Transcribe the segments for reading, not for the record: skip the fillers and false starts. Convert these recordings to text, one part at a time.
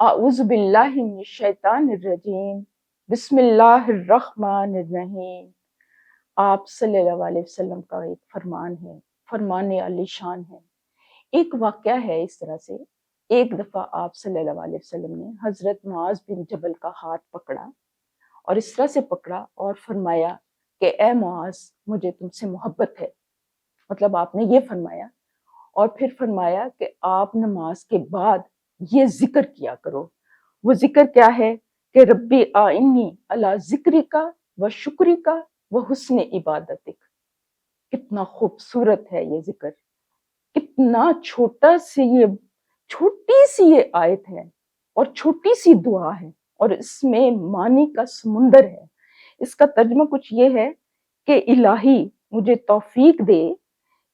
اعوذ باللہ من الشیطان الرجیم، بسم اللہ الرحمن الرحیم۔ آپ صلی اللہ علیہ وسلم کا ایک فرمان ہے، فرمان عالی شان ہے۔ ایک واقعہ ہے اس طرح سے، ایک دفعہ آپ صلی اللہ علیہ وسلم نے حضرت معاذ بن جبل کا ہاتھ پکڑا اور اس طرح سے پکڑا اور فرمایا کہ اے معاذ، مجھے تم سے محبت ہے۔ مطلب آپ نے یہ فرمایا، اور پھر فرمایا کہ آپ نماز کے بعد یہ ذکر کیا کرو۔ وہ ذکر کیا ہے کہ ربی آئنی علی ذکری کا و شکری کا و حسن عبادتک۔ کتنا خوبصورت ہے یہ ذکر، کتنا چھوٹی سی یہ آیت ہے اور چھوٹی سی دعا ہے، اور اس میں معنی کا سمندر ہے۔ اس کا ترجمہ کچھ یہ ہے کہ الہی مجھے توفیق دے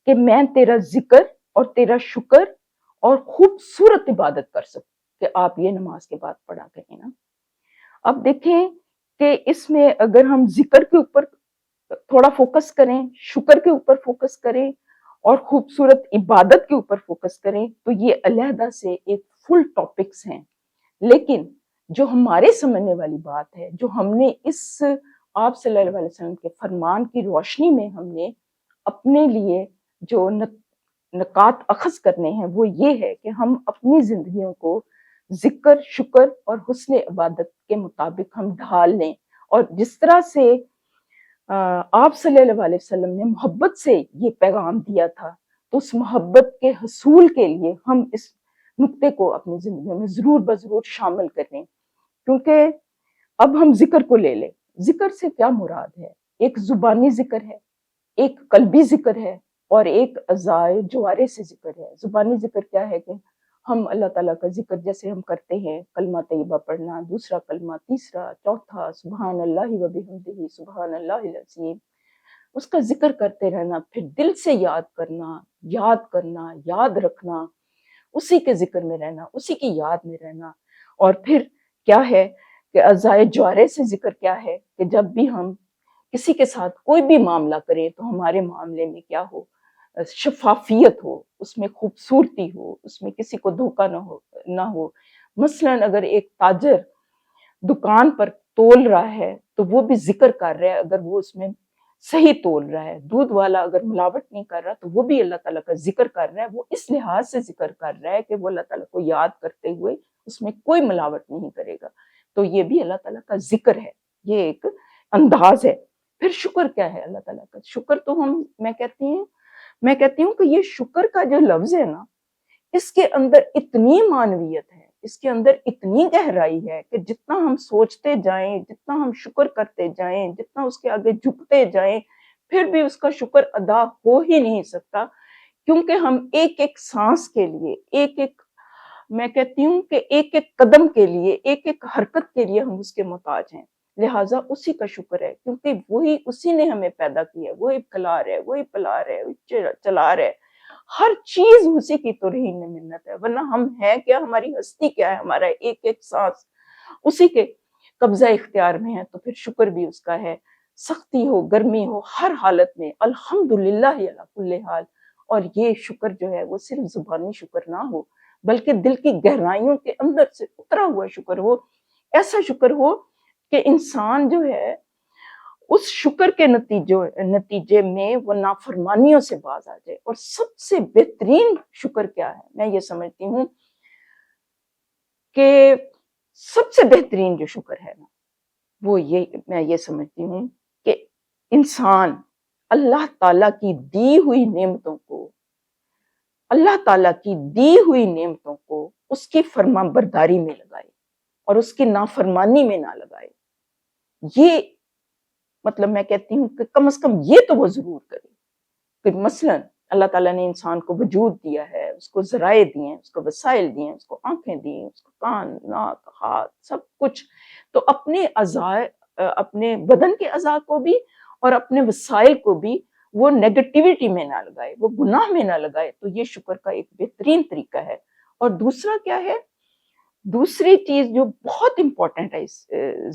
کہ میں تیرا ذکر اور تیرا شکر اور خوبصورت عبادت کر سکوں، کہ آپ یہ نماز کے بعد پڑھا کریں نا۔ اب دیکھیں کہ اس میں اگر ہم ذکر کے اوپر تھوڑا فوکس کریں، شکر کے اوپر فوکس کریں اور خوبصورت عبادت کے اوپر فوکس کریں تو یہ علیحدہ سے ایک فل ٹاپکس ہیں۔ لیکن جو ہمارے سمجھنے والی بات ہے، جو ہم نے اس آپ صلی اللہ علیہ وسلم کے فرمان کی روشنی میں ہم نے اپنے لیے جو نکات اخذ کرنے ہیں، وہ یہ ہے کہ ہم اپنی زندگیوں کو ذکر، شکر اور حسن عبادت کے مطابق ہم ڈھال لیں، اور جس طرح سے آپ صلی اللہ علیہ وسلم نے محبت سے یہ پیغام دیا تھا، تو اس محبت کے حصول کے لیے ہم اس نقطے کو اپنی زندگی میں ضرور بضرور شامل کریں۔ کیونکہ اب ہم ذکر کو لے لیں، ذکر سے کیا مراد ہے؟ ایک زبانی ذکر ہے، ایک قلبی ذکر ہے، اور ایک اعضائے جوارے سے ذکر ہے۔ زبانی ذکر کیا ہے کہ ہم اللہ تعالیٰ کا ذکر جیسے ہم کرتے ہیں، کلمہ طیبہ پڑھنا، دوسرا کلمہ، تیسرا، چوتھا، سبحان اللہ و بحمدہ، سبحان اللہ العظیم، اس کا ذکر کرتے رہنا، پھر دل سے یاد کرنا، یاد رکھنا، اسی کے ذکر میں رہنا، اسی کی یاد میں رہنا۔ اور پھر کیا ہے کہ اعضائے جوارے سے ذکر کیا ہے کہ جب بھی ہم کسی کے ساتھ کوئی بھی معاملہ کریں تو ہمارے معاملے میں کیا ہو؟ شفافیت ہو، اس میں خوبصورتی ہو، اس میں کسی کو دھوکہ نہ ہو۔ مثلاً اگر ایک تاجر دکان پر تول رہا ہے تو وہ بھی ذکر کر رہا ہے، اگر وہ اس میں صحیح تول رہا ہے۔ دودھ والا اگر ملاوٹ نہیں کر رہا تو وہ بھی اللہ تعالیٰ کا ذکر کر رہا ہے، وہ اس لحاظ سے ذکر کر رہا ہے کہ وہ اللہ تعالیٰ کو یاد کرتے ہوئے اس میں کوئی ملاوٹ نہیں کرے گا، تو یہ بھی اللہ تعالیٰ کا ذکر ہے، یہ ایک انداز ہے۔ پھر شکر کیا ہے اللہ تعالیٰ کا؟ شکر تو میں کہتی ہوں کہ یہ شکر کا جو لفظ ہے نا، اس کے اندر اتنی معنویت ہے، اس کے اندر اتنی گہرائی ہے کہ جتنا ہم سوچتے جائیں، جتنا ہم شکر کرتے جائیں، جتنا اس کے آگے جھکتے جائیں، پھر بھی اس کا شکر ادا ہو ہی نہیں سکتا، کیونکہ ہم ایک ایک سانس کے لیے، میں کہتی ہوں کہ ایک ایک قدم کے لیے، ایک ایک حرکت کے لیے ہم اس کے محتاج ہیں۔ لہٰذا اسی کا شکر ہے، کیونکہ اسی نے ہمیں پیدا کیا ہے، وہی کھلا رہے، وہی پلا رہے، وہی چلا رہے، ہر چیز اسی کی توہین میں منت ہے، ورنہ ہم ہیں کیا؟ ہماری ہستی کیا ہے؟ ہمارا ایک ایک سانس اسی کے قبضہ اختیار میں ہے، تو پھر شکر بھی اس کا ہے۔ سختی ہو، گرمی ہو، ہر حالت میں الحمدللہ علی کل حال۔ اور یہ شکر جو ہے وہ صرف زبانی شکر نہ ہو، بلکہ دل کی گہرائیوں کے اندر سے اترا ہوا شکر ہو، ایسا شکر ہو کہ انسان جو ہے اس شکر کے نتیجے میں وہ نافرمانیوں سے باز آ جائے۔ اور سب سے بہترین شکر کیا ہے؟ میں یہ سمجھتی ہوں کہ سب سے بہترین جو شکر ہے نا، وہ میں یہ سمجھتی ہوں کہ انسان اللہ تعالیٰ کی دی ہوئی نعمتوں کو اس کی فرما برداری میں لگائے اور اس کی نافرمانی میں نہ لگائے۔ یہ مطلب میں کہتی ہوں کہ کم از کم یہ تو وہ ضرور کرے کہ مثلاً اللہ تعالیٰ نے انسان کو وجود دیا ہے، اس کو ذرائع دیے ہیں، اس کو وسائل دیے ہیں، اس کو آنکھیں دی ہیں، اس کو کان، ناک، ہاتھ، سب کچھ، تو اپنے اعضاء، اپنے بدن کے اعضاء کو بھی اور اپنے وسائل کو بھی وہ نیگیٹیوٹی میں نہ لگائے، وہ گناہ میں نہ لگائے، تو یہ شکر کا ایک بہترین طریقہ ہے۔ اور دوسرا کیا ہے؟ دوسری چیز جو بہت امپورٹنٹ ہے اس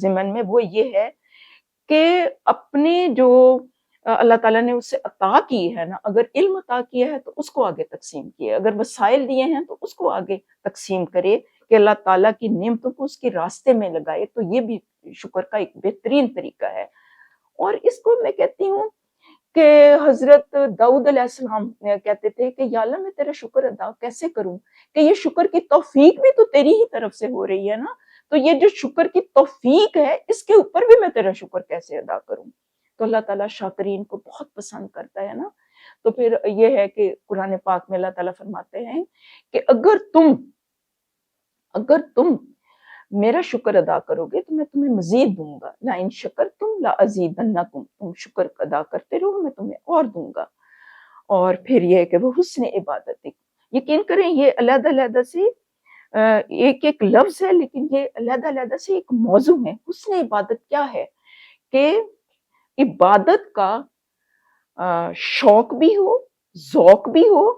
ضمن میں، وہ یہ ہے کہ اپنے جو اللہ تعالیٰ نے اسے عطا کی ہے نا، اگر علم عطا کیا ہے تو اس کو آگے تقسیم کیے، اگر وسائل دیے ہیں تو اس کو آگے تقسیم کرے، کہ اللہ تعالیٰ کی نعمتوں کو اس کے راستے میں لگائے، تو یہ بھی شکر کا ایک بہترین طریقہ ہے۔ اور اس کو میں کہتی ہوں کہ حضرت داؤد علیہ السلام کہتے تھے کہ یا اللہ میں تیرا شکر ادا کیسے کروں، کہ یہ شکر کی توفیق بھی تو تیری ہی طرف سے ہو رہی ہے نا، تو یہ جو شکر کی توفیق ہے اس کے اوپر بھی میں تیرا شکر کیسے ادا کروں۔ تو اللہ تعالیٰ شاکرین کو بہت پسند کرتا ہے نا۔ تو پھر یہ ہے کہ قرآن پاک میں اللہ تعالیٰ فرماتے ہیں کہ اگر تم میرا شکر ادا کرو گے تو میں تمہیں مزید دوں گا، لَإِن شَكَرْتُمْ لَأَزِيدَنَّكُمْ، تم شکر ادا کرتے رہو میں تمہیں اور دوں گا۔ اور پھر یہ ہے کہ وہ حسن عبادت، یقین کریں یہ علیحدہ علیحدہ سے ایک ایک لفظ ہے، لیکن یہ علیحدہ علیحدہ سے ایک موضوع ہے۔ حسن عبادت کیا ہے کہ عبادت کا شوق بھی ہو، ذوق بھی ہو،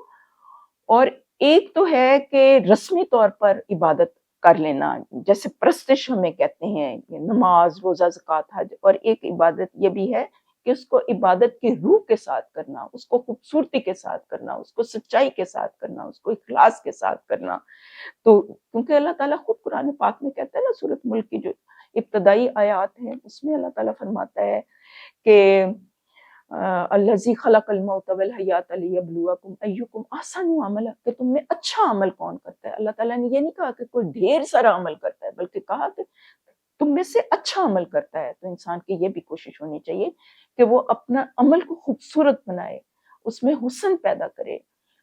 اور ایک تو ہے کہ رسمی طور پر عبادت کر لینا، جیسے پرستش ہمیں کہتے ہیں، نماز، روزہ، زکوٰۃ، حج، اور ایک عبادت یہ بھی ہے کہ اس کو عبادت کی روح کے ساتھ کرنا، اس کو خوبصورتی کے ساتھ کرنا، اس کو سچائی کے ساتھ کرنا، اس کو اخلاص کے ساتھ کرنا۔ تو کیونکہ اللہ تعالیٰ خود قرآن پاک میں کہتا ہے نا، سورۃ ملک کی جو ابتدائی آیات ہیں اس میں اللہ تعالیٰ فرماتا ہے کہ الذی خلق الموت والحیات لیبلوکم ایکم احسن عملا، کہ تم میں اچھا عمل کون کرتا ہے۔ اللہ تعالیٰ نے یہ نہیں کہا کہ کوئی ڈھیر سارا عمل کرتا ہے، بلکہ کہا کہ تم میں سے اچھا عمل کرتا ہے۔ تو انسان کی یہ بھی کوشش ہونی چاہیے کہ وہ اپنا عمل کو خوبصورت بنائے، اس میں حسن پیدا کرے،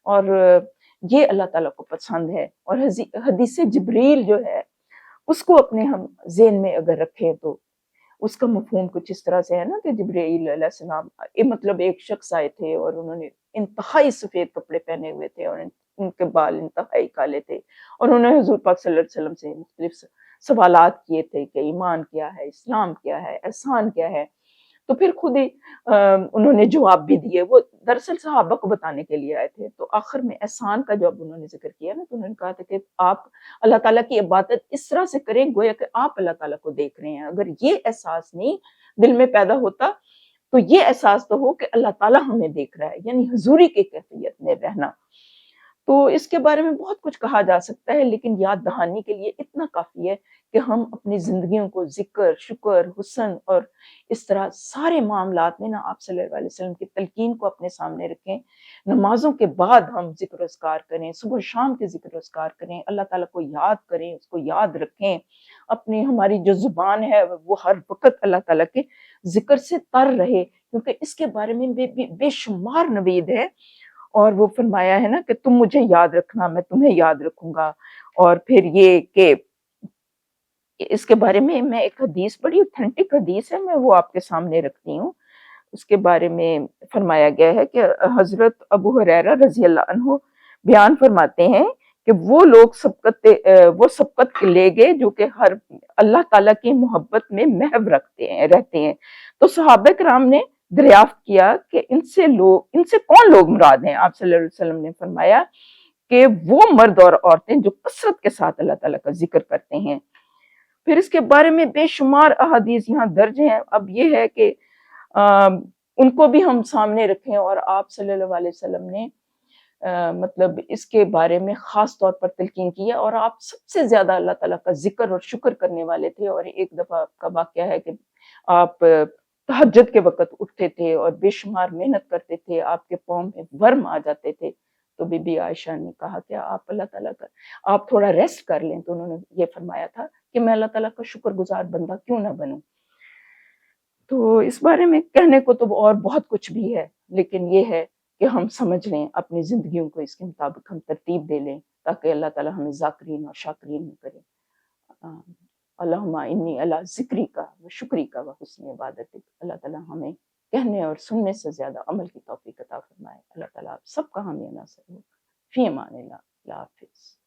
اور یہ اللہ تعالیٰ کو پسند ہے۔ اور حدیث جبریل جو ہے اس کو اپنے ہم ذہن میں اگر رکھیں تو اس کا مفہوم کچھ اس طرح سے ہے نا کہ جبرائیل علیہ السلام مطلب ایک شخص آئے تھے اور انہوں نے انتہائی سفید کپڑے پہنے ہوئے تھے، اور ان کے بال انتہائی کالے تھے، اور انہوں نے حضور پاک صلی اللہ علیہ وسلم سے مختلف سوالات کیے تھے کہ ایمان کیا ہے، اسلام کیا ہے، احسان کیا ہے۔ تو پھر خود ہی انہوں نے جواب بھی دیے، وہ دراصل صحابہ کو بتانے کے لیے آئے تھے۔ تو آخر میں احسان کا جب انہوں نے ذکر کیا نا، تو انہوں نے کہا تھا کہ آپ اللہ تعالیٰ کی عبادت اس طرح سے کریں گویا کہ آپ اللہ تعالیٰ کو دیکھ رہے ہیں۔ اگر یہ احساس نہیں دل میں پیدا ہوتا تو یہ احساس تو ہو کہ اللہ تعالیٰ ہمیں دیکھ رہا ہے، یعنی حضوری کی کیفیت میں رہنا۔ تو اس کے بارے میں بہت کچھ کہا جا سکتا ہے، لیکن یاد دہانی کے لیے اتنا کافی ہے کہ ہم اپنی زندگیوں کو ذکر، شکر، حسن اور اس طرح سارے معاملات میں نا آپ صلی اللہ علیہ وسلم کی تلقین کو اپنے سامنے رکھیں۔ نمازوں کے بعد ہم ذکر و اذکار کریں، صبح و شام کے ذکر و اذکار کریں، اللہ تعالیٰ کو یاد کریں، اس کو یاد رکھیں، اپنی ہماری جو زبان ہے وہ ہر وقت اللہ تعالیٰ کے ذکر سے تر رہے، کیونکہ اس کے بارے میں بے شمار نوید ہے۔ اور وہ فرمایا ہے نا کہ تم مجھے یاد رکھنا، میں تمہیں یاد رکھوں گا۔ اور پھر یہ کہ اس کے بارے میں ایک حدیث، بڑی اوتھینٹک حدیث ہے، میں وہ آپ کے سامنے رکھتی ہوں۔ اس کے بارے میں فرمایا گیا ہے کہ حضرت ابو ہریرہ رضی اللہ عنہ بیان فرماتے ہیں کہ وہ لوگ سبقت لے گئے جو کہ ہر اللہ تعالیٰ کی محبت میں محو رہتے ہیں۔ تو صحابہ کرام نے دریافت کیا کہ ان سے کون لوگ مراد ہیں؟ آپ صلی اللہ علیہ وسلم نے فرمایا کہ وہ مرد اور عورتیں جو کثرت کے ساتھ اللہ تعالیٰ کا ذکر کرتے ہیں۔ پھر اس کے بارے میں بے شمار احادیث یہاں درج ہیں۔ اب یہ ہے کہ ان کو بھی ہم سامنے رکھیں، اور آپ صلی اللہ علیہ وسلم نے مطلب اس کے بارے میں خاص طور پر تلقین کیا، اور آپ سب سے زیادہ اللہ تعالیٰ کا ذکر اور شکر کرنے والے تھے۔ اور ایک دفعہ کا واقعہ ہے کہ آپ تہجد کے وقت اٹھتے تھے اور بے شمار محنت کرتے تھے، آپ کے پاؤں میں ورم آ جاتے تھے، تو بی بی عائشہ نے کہا کہ آپ اللہ تعالیٰ کا آپ تھوڑا ریسٹ کر لیں، تو انہوں نے یہ فرمایا تھا کہ میں اللہ تعالیٰ کا شکر گزار بندہ کیوں نہ بنوں۔ تو اس بارے میں کہنے کو تو اور بہت کچھ بھی ہے، لیکن یہ ہے کہ ہم سمجھ لیں، اپنی زندگیوں کو اس کے مطابق ہم ترتیب دے لیں، تاکہ اللہ تعالیٰ ہمیں ذاکرین اور شاکرین میں کرے۔ اللہم انی علی ذکری کا و شکری کا و حسن عبادت۔ اللہ تعالیٰ ہمیں کہنے اور سننے سے زیادہ عمل کی توفیق عطا فرمائے۔ اللہ تعالیٰ آپ سب کا حامی ناصر ہو۔ فی امان اللہ، اللہ حافظ۔